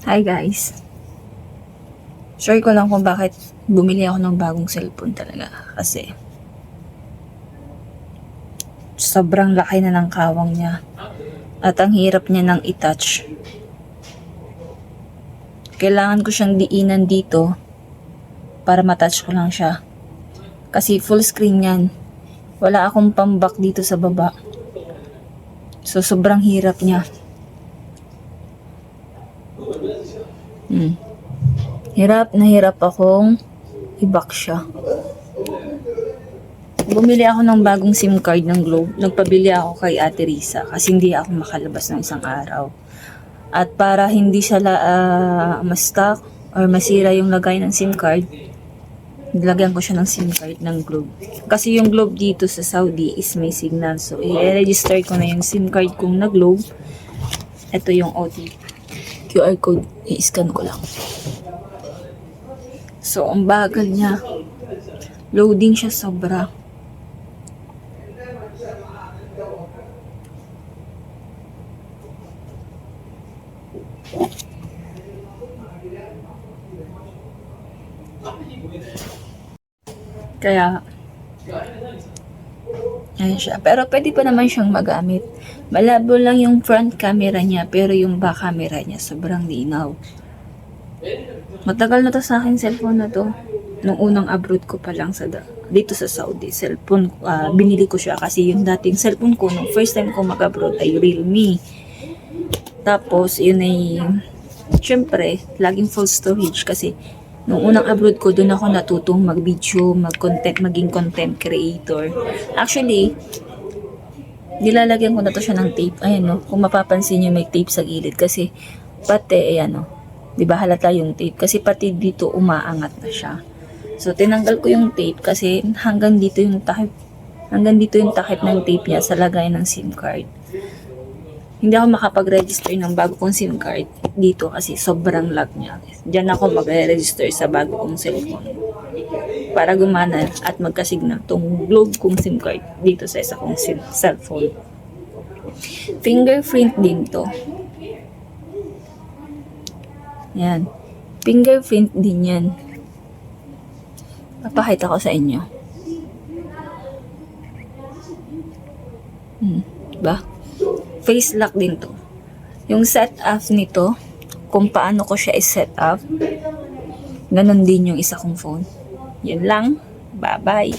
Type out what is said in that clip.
Hi guys. Share ko lang kung bakit bumili ako ng bagong cellphone talaga. Kasi sobrang laki na ng kawang niya. At ang hirap niya nang i-touch. Kailangan ko siyang diinan dito para matouch ko lang siya. Kasi full screen yan. Wala akong pambak dito sa baba. So sobrang hirap niya. Hirap na hirap akong i-back siya. Bumili ako ng bagong SIM card ng Globe. Nagpabili ako kay Ate Risa kasi hindi ako makalabas ng isang araw. At para hindi siya ma-stuck or masira yung lagay ng SIM card, nilagyan ko siya ng SIM card ng Globe. Kasi yung Globe dito sa Saudi is may signal. So, i-register ko na yung SIM card kong na Globe. Ito yung OTP. QR code. I-scan ko lang. So, ang bagal niya. Loading siya sobra. Kaya, ayan siya. Pero pwede pa naman siyang magamit. Malabo lang yung front camera niya, pero yung back camera niya sobrang linaw. Matagal na to sa akin cellphone na to. Nung unang abroad ko pa lang dito sa Saudi, cellphone, binili ko siya kasi yung dating cellphone ko, nung first time ko mag-abroad ay Realme. Tapos, yun ay, syempre, laging full storage kasi nung unang abroad ko, doon ako natutong mag-video, maging content creator. Actually, nilalagyan ko na to siya ng tape. Ayan no, kung mapapansin nyo may tape sa gilid kasi pati, ayan no, di ba halata yung tape kasi pati dito umaangat na siya. So, tinanggal ko yung tape kasi hanggang dito yung takip ng tape niya sa lagay ng SIM card. Hindi ako makapag-register ng bago kong SIM card dito kasi sobrang lag niya. Diyan ako mag-register sa bago kong cellphone para gumana at magkasignal tong Globe kong SIM card dito sa isa kong cellphone. Fingerprint din to. Yan. Fingerprint din yan. Papakita ko sa inyo. Diba? Face lock din to. Yung setup nito, kung paano ko siya i-set up, ganun din yung isa kong phone. Yun lang. Bye-bye.